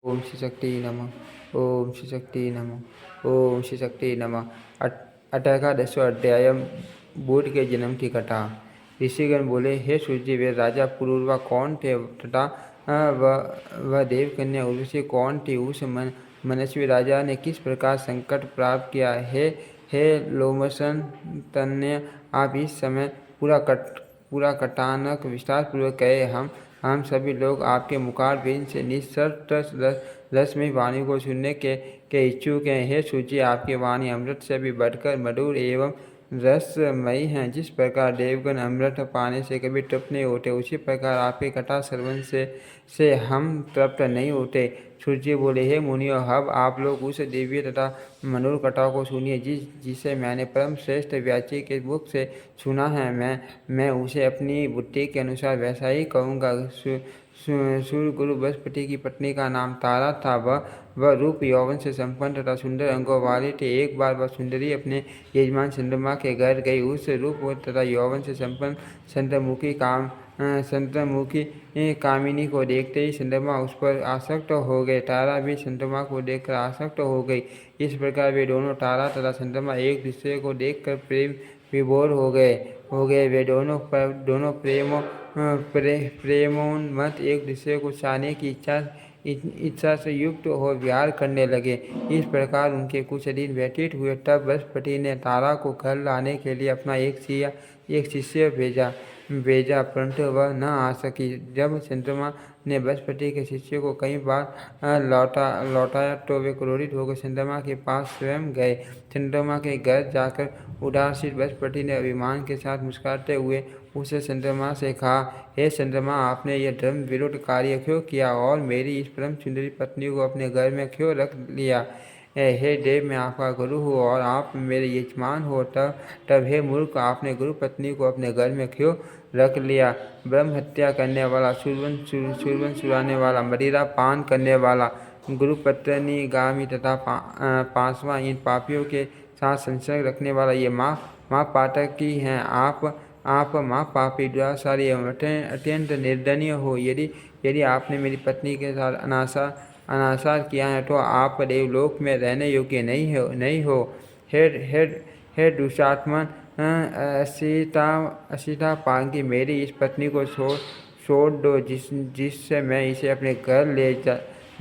ओम श्री शक्ति नमः। ओम श्री शक्ति नमः। ओम श्री शक्ति नमः। अठारहवां अध्याय बुद्ध के जन्म की कथा। ऋषिगण बोले, हे सूर्य, वे राजा पुरुरवा कौन थे तथा वह देवकन्या उर्वशी कौन थी? उस मनस्वी राजा ने किस प्रकार संकट प्राप्त किया? हे लोमसन तन्य, आप इस समय पूरा कथानक विस्तार पूर्वक कहे। हम सभी लोग आपके मुखारबिंद से निःशर्त रसमयी वाणी को सुनने के इच्छुक हैं। हे सूर्य, आपकी वाणी अमृत से भी बढ़कर मधुर एवं रसमयी है। जिस प्रकार देवगण अमृत पाने से कभी तृप्त नहीं होते, उसी प्रकार आपकी कथा श्रवण से हम तृप्त नहीं होते। सूर्य बोले, हे मुनियों, अब आप लोग उस दिव्य तथा मनोहर कथा को सुनिए जिसे मैंने परम श्रेष्ठ व्यासी के मुख से सुना है। मैं उसे अपनी बुद्धि के अनुसार वैसा ही कहूँगा। सूर्य गुरु बृहस्पति की पत्नी का नाम तारा था। वह रूप यौवन से संपन्न तथा सुंदर अंगों वाली थी। एक बार वह सुंदरी अपने यजमान चंद्रमा के घर गई। उस रूप तथा यौवन से संपन्न चंद्रमुखी कामिनी को देखते ही चंद्रमा उस पर आसक्त हो गए। तारा भी चंद्रमा को देखकर आसक्त हो गई। इस प्रकार वे दोनों, तारा तथा चंद्रमा, एक दूसरे को देखकर प्रेम विभोर हो गए। वे दोनों प्रेमोन्मत्त एक दूसरे को चाहने की इच्छा से युक्त हो विहार करने लगे। इस प्रकार उनके कुछ दिन व्यतीत हुए। तब बृहस्पति ने तारा को घर लाने के लिए अपना एक शिष्य भेजा, परंतु वह न आ सकी। जब चंद्रमा ने बृहस्पति के शिष्य को कई बार लौटाया तो वे क्रोधित होकर चंद्रमा के पास स्वयं गए। चंद्रमा के घर जाकर उदासीन बृहस्पति ने अभिमान के साथ मुस्कुराते हुए उसे चंद्रमा से कहा, हे चंद्रमा, आपने यह धर्म विरुद्ध कार्य क्यों किया और मेरी इस परम सुंदरी पत्नी को अपने घर में क्यों रख लिया? हे देव, मैं आपका गुरु हूँ और आप मेरे यजमान हो। तब हे मूर्ख, आपने गुरु पत्नी को अपने घर में क्यों रख लिया? ब्रह्म हत्या करने वाला, सुरवन चुराने वाला, मदिरा पान करने वाला, गुरु पत्नी गामी तथा पांचवा इन पापियों के साथ संसर्ग रखने वाला, ये माँ पाठक की हैं। आप माँ पापी, दुराचारी एवं अत्यंत निर्दयनीय हो। यदि आपने मेरी पत्नी के साथ अनाचार किया है तो आप देवलोक में रहने योग्य नहीं हो। हे दुष्टात्मन, असीता पांगी, मेरी इस पत्नी को छोड़ दो जिससे मैं इसे अपने घर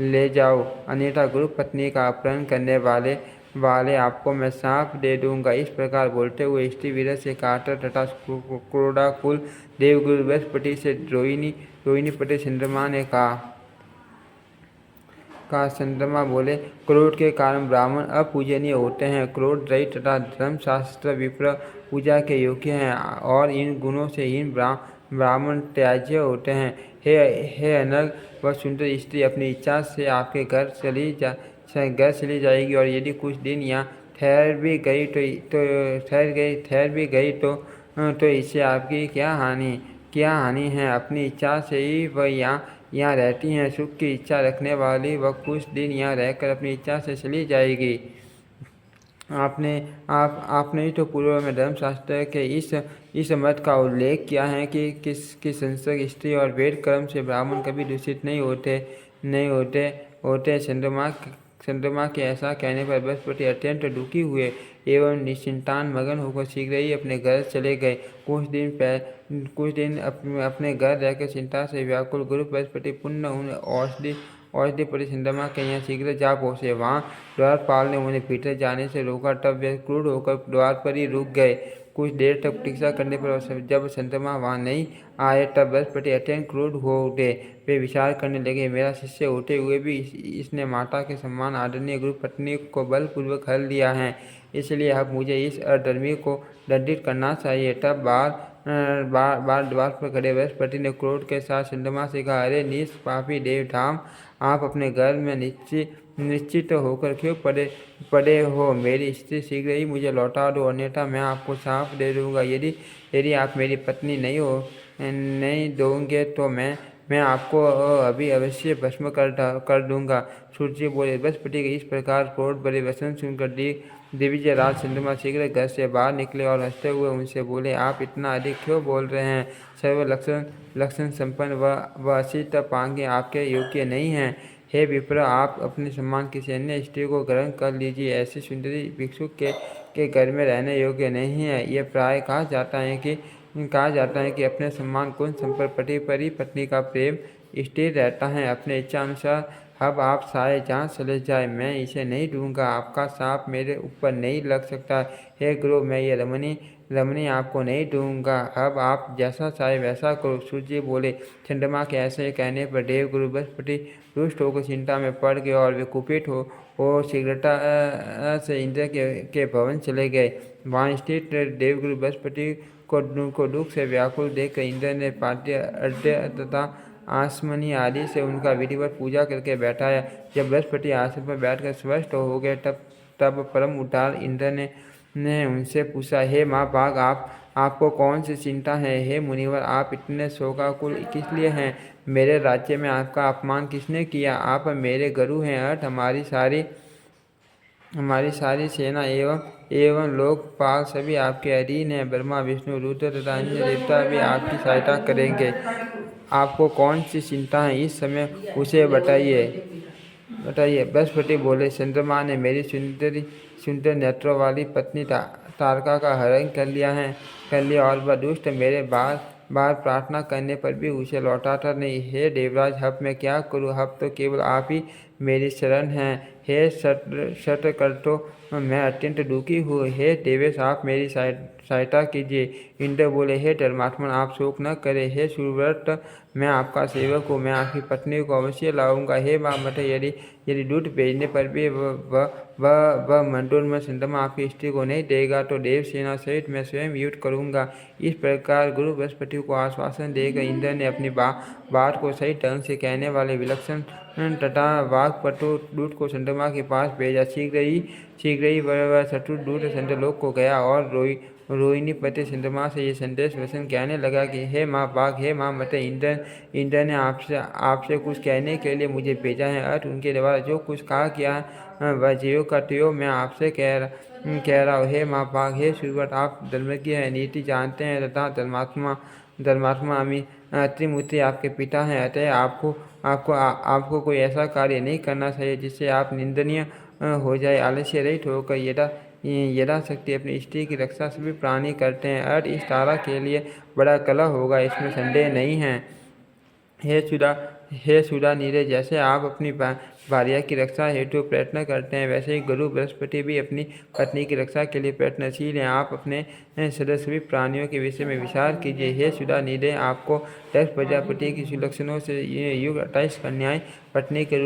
ले जाऊँ, अन्यथा गुरु पत्नी का अपहरण करने वाले आपको मैं सांप दे दूंगा। इस प्रकार बोलते हुए स्त्री वीर से कातर तथा क्रोधाकुल देवगुरु बृहस्पति से रोहिणी पति चंद्रमा ने कहा। चंद्रमा बोले, क्रोध के कारण ब्राह्मण अपूजनीय होते हैं। क्रोध रहित तथा धर्मशास्त्र विप्र पूजा के योग्य हैं और इन गुणों से हीन ब्राह्मण त्याज्य होते हैं। हे अनग, वह सुंदर स्त्री अपनी इच्छा से आपके घर चली जाएगी और यदि कुछ दिन यहाँ ठहर भी गई तो इससे आपकी क्या हानि है? अपनी इच्छा से ही वह यहाँ रहती हैं। सुख की इच्छा रखने वाली वह कुछ दिन यहाँ रहकर अपनी इच्छा से चली जाएगी। आपने ही तो पूर्व में धर्मशास्त्र के इस मत का उल्लेख किया है कि संसर्ग स्त्री और वेद कर्म से ब्राह्मण कभी दूषित नहीं होते। चंद्रमा के ऐसा कहने पर बृहस्पति अत्यंत दुखी हुए एवं निश्चिंतान मगन होकर शीघ्र ही अपने घर चले गए। कुछ दिन अपने घर रहकर चिंता से व्याकुल गुरु बृहस्पति पुनः उन्हें औषधि परी चंद्रमा के यहाँ शीघ्र जा पहुँचे। वहाँ द्वारपाल ने उन्हें भीतर जाने से रोका। तब वे क्रुद्ध होकर द्वार पर ही रुक गए। कुछ देर तक प्रतीक्षा करने पर जब चंद्रमा वहाँ नहीं आए तब बृहस्पति अत्यंत क्रुद्ध हो उठे। वे विचार करने लगे, मेरा शिष्य होते हुए भी इसने माता के समान आदरणीय गुरु पत्नी को बलपूर्वक हल लिया है, इसलिए अब मुझे इस अधर्मी को दंडित करना चाहिए। तब बार द्वार पर खड़े बृहस्पति ने क्रोध के साथ चंद्रमा से कहा, अरे नीच पापी देवधाम, आप अपने घर में निश्चित होकर क्यों पड़े हो? मेरी स्त्री शीघ्र ही मुझे लौटा दो, अन्यथा मैं आपको शाप दे दूंगा। यदि आप मेरी पत्नी नहीं दोगे तो मैं आपको अभी अवश्य भस्म कर दूंगा। सूर्य बोले, बृहस्पति के इस प्रकार क्रोध भरे वचन सुनकर दिव्य राज चंद्रमा शीघ्र घर से बाहर निकले और हंसते हुए उनसे बोले, आप इतना अधिक क्यों बोल रहे हैं? सर्व लक्षण संपन्न व असित पांगे आपके योग्य नहीं हैं। हे विप्र, आप अपने सम्मान किसी अन्य स्त्री को ग्रहण कर लीजिए। ऐसी सुंदरी भिक्षुक के घर में रहने योग्य नहीं है। यह प्राय कहा जाता है कि अपने सम्मान गुण संपत्ति पर ही पत्नी का प्रेम स्थिर रहता है। अपने इच्छा अनुसार अब आप चाहे जहाँ चले जाए, मैं इसे नहीं दूंगा। आपका शाप मेरे ऊपर नहीं लग सकता। हे गुरु, मैं ये रमणी आपको नहीं दूंगा। अब आप जैसा चाहे वैसा करो। सूर्य जी बोले। चंद्रमा के ऐसे कहने पर देवगुरु बृहस्पति रुष्ट होकर चिंता में पड़ गए और वे कुपित हो शीघ्रता से इंद्र के भवन चले गए। वहाँ स्थित देवगुरु बृहस्पति को दुख से व्याकुल देखकर इंद्र ने पाद्य अर्घ्य तथा आसमनी आदि से उनका विधिवत पूजा करके बैठाया। जब बृहस्पति आसन पर बैठकर स्वस्थ हो गए, तब परम उदार इंद्र ने उनसे पूछा, हे माँ बाघ, आपको कौन सी चिंता है? हे मुनिवर, आप इतने शोकाकुल किस लिए हैं? मेरे राज्य में आपका अपमान किसने किया? आप मेरे गुरु हैं, अर्थात हमारी सारी सेना एवं लोकपाल सभी आपके अधीन हैं। ब्रह्मा, विष्णु, रुद्र तथा अन्य देवता भी आपकी सहायता करेंगे। आपको कौन सी चिंता है? इस समय उसे बताइए। बृहस्पति बोले, चंद्रमा ने मेरी सुंदर नेत्रों वाली पत्नी तारका का हरण कर लिया और वह दुष्ट मेरे बार प्रार्थना करने पर भी उसे लौटाता नहीं। हे देवराज, अब मैं क्या करूं? अब तो केवल आप ही मेरी शरण हैं। हे शतकर्तो, मैं अत्यंत दुखी हूँ। हे देवेश, आप मेरी सहायता कीजिए। इंद्र बोले, हे धर्मात्मन, आप शोक न करें। हे सुव्रत, मैं आपका सेवक हूँ, मैं आपकी पत्नी को अवश्य लाऊंगा। हे मामते, यदि दूध भेजने पर भी वह मंडोर में चंद्रमा आपकी स्त्री को नहीं देगा, तो देवसेना सहित मैं स्वयं युद्ध करूंगा। इस प्रकार गुरु बृहस्पति को आश्वासन देकर इंद्र ने अपनी बात को सही ढंग से कहने वाले विलक्षण तथा वाक्पटु दूत को चंद्रमा के पास भेजा। शीघ्र ही वह चतुर दूत चंद्रलोक को गया और रोहिणी पति चंद्रमा से ये संदेश वचन कहने लगा कि हे माँ बाघ, हे माँ मते, इंद्र ने आपसे कुछ कहने के लिए मुझे भेजा है। अर्थ उनके द्वारा जो कुछ कहा किया वह जीव का त्यों मैं आपसे कह रहा हूँ। हे माँ बाघ, हे सुव्रत, आप धर्मज्ञ हैं, नीति जानते हैं तथा धर्मात्मा त्रिमूर्ति आपके पिता हैं। अतः आपको कोई ऐसा कार्य नहीं करना चाहिए जिससे आप निंदनीय हो जाए। आलस्य रहित होकर यथाशक्ति अपनी स्त्री की रक्षा सभी प्राणी करते हैं। अर्थ इस तारा के लिए बड़ा कलह होगा, इसमें संदेह नहीं है। हे सुधा नीरे, जैसे आप अपनी भार्या की रक्षा हेतु प्रयत्न करते हैं, वैसे ही गुरु बृहस्पति भी अपनी पत्नी की रक्षा के लिए प्रयत्नशील हैं। आप अपने सभी प्राणियों के विषय में विचार कीजिए। हे सुधा नीरे, आपको दक्ष प्रजापति की सुलक्षणों से युग 28 कन्याएं पत्नी के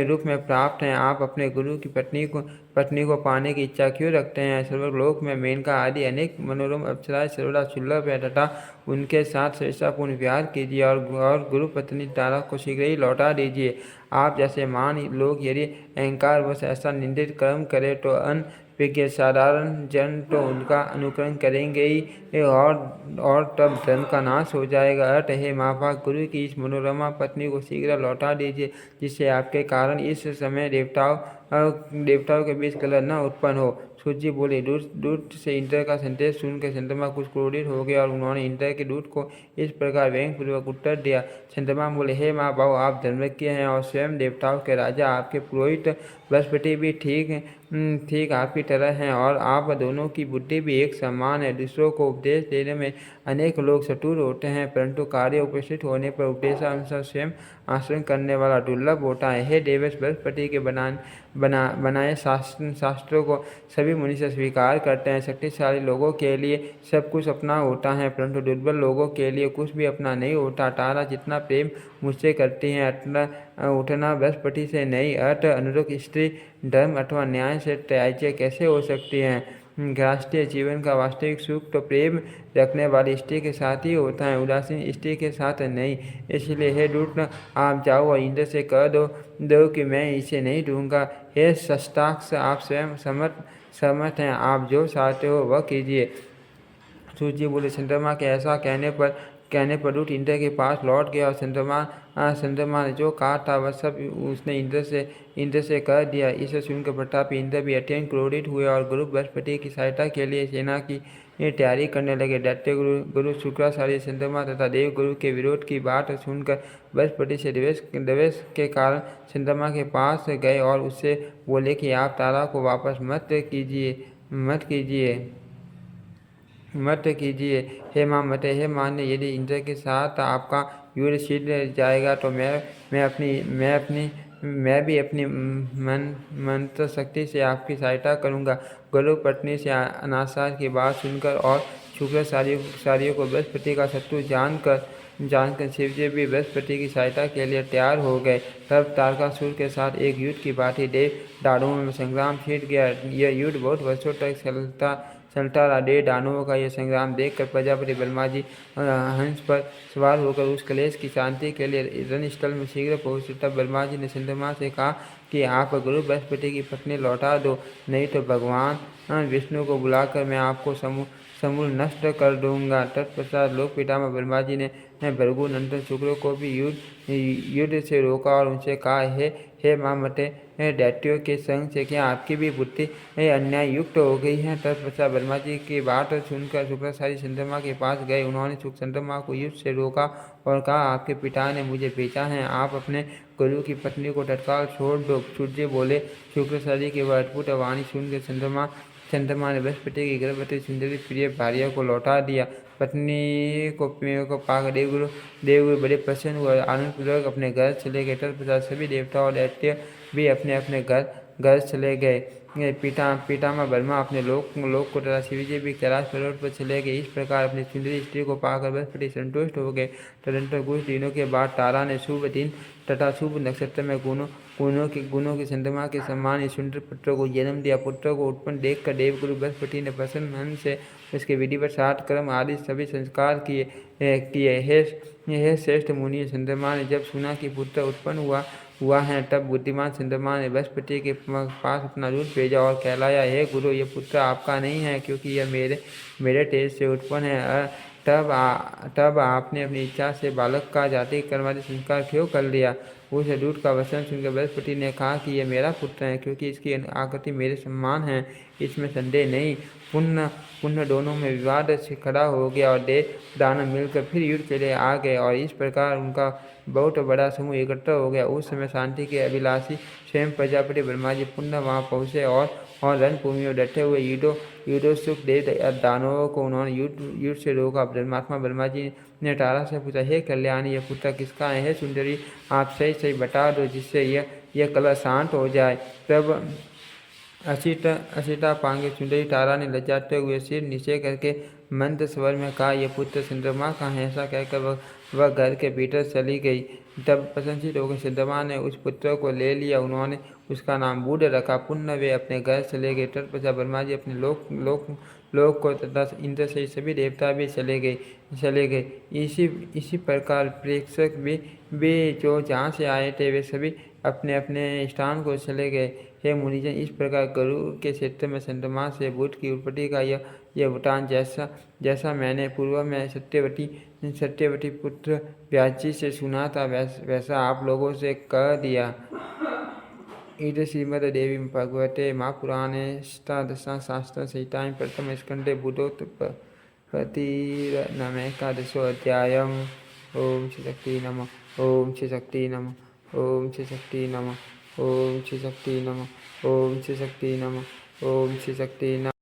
रूप में प्राप्त हैं। आप अपने गुरु की पत्नी को पाने की इच्छा क्यों रखते हैं? सर्वलोक में मेनका आदि अनेक मनोरम अप्सराएं सर्वदा सुलभ है तथा उनके साथ श्रेष्ठतापूर्ण विहार कीजिए और गुरु पत्नी तारा को शीघ्र ही लौटा दीजिए। आप जैसे महान लोग यदि अहंकार वश ऐसा निंदित कर्म करें तो अनभिज्ञ साधारण जन तो उनका अनुकरण करेंगे ही और तब धर्म का नाश हो जाएगा। अर्थ है महाभाग, गुरु की इस मनोरमा पत्नी को शीघ्र लौटा दीजिए, जिससे आपके कारण इस समय देवताओं के बीच कलह न उत्पन्न हो। सूर्य बोले। दूत से इंद्र का संदेश सुनकर चंद्रमा कुछ क्रोधित हो गया और उन्होंने इंद्र के दूत को इस प्रकार व्यंग्यपूर्वक उत्तर दिया। चंद्रमा बोले, हे महाभाव, आप धर्मज्ञ हैं और स्वयं देवताओं के राजा। आपके पुरोहित बृहस्पति भी ठीक आपकी तरह हैं और आप दोनों की बुद्धि भी एक समान है। दूसरों को उपदेश देने में अनेक लोग चतुर होते हैं, परंतु कार्य उपस्थित होने पर उपदेशानुसार स्वयं आचरण करने वाला दुर्लभ होता है। हे देवेश, बृहस्पति के बनाए शास्त्रों को सभी मनुष्य स्वीकार करते हैं। शक्तिशाली लोगों के लिए सब कुछ अपना होता है, परंतु दुर्बल लोगों के लिए कुछ भी अपना नहीं होता। तारा जितना प्रेम मुझसे करती है उठना बृहस्पति से नहीं। अर्थ अनुरुक्त स्त्री धर्म अथवा न्याय से त्याज्य कैसे हो सकती है? गृहस्थी जीवन का वास्तविक सुख तो प्रेम रखने वाली स्त्री के साथ ही होता है, उदासीन स्त्री के साथ नहीं। इसलिए हे दूत, आप जाओ और इंद्र से कह दो कि मैं इसे नहीं दूंगा। हे शस्ताक्ष, आप स्वयं समर्थ हैं, आप जो चाहते हो वह कीजिए। सूर्य बोले। चंद्रमा के ऐसा कहने पर कहने पर रूट इंद्र के पास लौट गया और चंद्रमा ने जो कहा था वह सब उसने इंद्र से कह दिया। इसे सुनकर प्रतापी इंद्र भी अत्यंत क्रोधित हुए और गुरु बृहस्पति की सहायता के लिए सेना की तैयारी करने लगे। दैत्य गुरु शुक्राचार्य चंद्रमा तथा देव गुरु के विरोध की बात सुनकर बृहस्पति से द्वेष के कारण चंद्रमा के पास गए और उससे बोले कि आप तारा को वापस मत कीजिए। हे मान्य, यदि इंद्र के साथ आपका युद्ध छिड़ जाएगा तो मैं भी अपनी मंत्र शक्ति से आपकी सहायता करूंगा। गुरु पत्नी से अनाचार की बात सुनकर और शुक्राचार्यों को बृहस्पति का शत्रु जानकर शिवजी भी बृहस्पति की सहायता के लिए तैयार हो गए। तब तारकासुर के साथ एक युद्ध की भांति देव दानवों में संग्राम छिड़ गया। यह युद्ध बहुत वर्षों तक चलता रहा। देव दानवों का यह संग्राम देखकर प्रजापति ब्रह्मा जी हंस पर सवार होकर उस क्लेश की शांति के लिए रणस्थल में शीघ्र पहुंचे। तब ब्रह्मा जी ने चंद्रमा से कहा कि आप गुरु बृहस्पति की पत्नी लौटा दो, नहीं तो भगवान विष्णु को बुलाकर मैं आपको समूल नष्ट कर दूंगा। तत्पश्चात लोक पितामह ब्रह्मा जी ने भृगु नंदन शुक्र को भी युद्ध से रोका और उनसे कहा, हे मामते, दैत्यों के संग से क्या आपकी भी बुद्धि अन्याय युक्त हो गई है। तत्पश्चात ब्रह्मा जी की बात सुनकर शुक्राचार्य चंद्रमा के पास गए। उन्होंने चंद्रमा को युद्ध से रोका और कहा, आपके पिता ने मुझे भेजा है, आप अपने गुरु की पत्नी को तत्काल छोड़ दो। सूर्य बोले। शुक्राचार्य की वह अद्भुत वाणी सुनकर चंद्रमा ने बृहस्पति की गर्भवती सुंदरी प्रिय भार्या को लौटा दिया। पत्नी को पाकर देवगुरु बड़े प्रसन्न हुए, आनंदपूर्वक अपने घर चले गए। तत्पश्चात सभी देवता और दैत्य भी अपने अपने घर चले गए। पितामह ब्रह्मा अपने लोक को तथा शिवजी भी कैलाश पर्वत पर चले गए। इस प्रकार अपनी सुंदरी स्त्री को पाकर बृहस्पति संतुष्ट हो गए। तदनंतर कुछ दिनों के बाद तारा ने शुभ दिन तथा शुभ नक्षत्र में गुणों के चंद्रमा के समान सुंदर पुत्र को जन्म दिया। पुत्र को उत्पन्न देखकर देवगुरु बृहस्पति ने प्रसन्न मन से उसके विधिवत श्राद्ध कर्म आदि सभी संस्कार किए। हे श्रेष्ठ मुनि, चंद्रमा ने जब सुना कि पुत्र उत्पन्न हुआ है, तब बुद्धिमान चंद्रमा ने बृहस्पति के पास अपना दूत भेजा और कहलाया, हे गुरु, ये पुत्र आपका नहीं है, क्योंकि यह मेरे तेज से उत्पन्न है। तब आपने अपनी इच्छा से बालक का जाति कर्म आदि संस्कार क्यों कर लिया। उस दूत का वचन सुनकर बृहस्पति ने कहा कि यह मेरा पुत्र है, क्योंकि इसकी आकृति मेरे समान है, इसमें संदेह नहीं। पुनः दोनों में विवाद से खड़ा हो गया और देव दानव मिलकर फिर युद्ध के लिए आ गए और इस प्रकार उनका बहुत बड़ा समूह इकट्ठा हो गया। उस समय शांति के अभिलाषी स्वयं प्रजापति ब्रह्मा जी पुनः वहां पहुंचे और रणभूमि में डटे हुए युद्धोत्सुक देव दानवों को उन्होंने युद्ध से रोका। धर्मात्मा ब्रह्मा जी ने तारा से पूछा, हे कल्याणी, यह पुत्र किसका है। हे सुंदरी, आप सही बता दो, जिससे यह कलह शांत हो जाए। तब असीता पांगे सुंदरी तारा ने लजाते हुए सिर नीचे करके मंद स्वर में कहा, यह पुत्र चंद्रमा का है। ऐसा कहकर वह घर के भीतर चली गई। तब प्रसन्नचित्त होकर चंद्रमा ने उस पुत्र को ले लिया। उन्होंने उसका नाम बुध रखा। पुनः वे अपने घर चले गए। तत्पश्चात ब्रह्मा जी अपने लोक को तथा इंद्र से सभी देवता भी चले गए। इसी प्रकार प्रेक्षक भी जो जहाँ से आए थे वे सभी अपने अपने स्थान को चले गए। हे मुनिजन, इस प्रकार गुरु के क्षेत्र में चंद्रमा से बुध की उत्पत्ति का यह वृत्तांत जैसा मैंने पूर्व में सत्यवती पुत्र व्यास से सुना था, वैसा आप लोगों से कह दिया। इति श्रीमद्देवी भगवते महापुराणे अष्टादशशास्त्र संहितायां प्रथम स्कंधे बुधोत्पत्तिरनमेकादशो अध्यायः। ओम श्री शक्ति नमः। ओम श्री शक्ति नमः। ओम श्री शक्ति नमः। ओम श्री शक्ति नमः। ओम श्री शक्ति नमः। ओम श्री शक्ति नमः।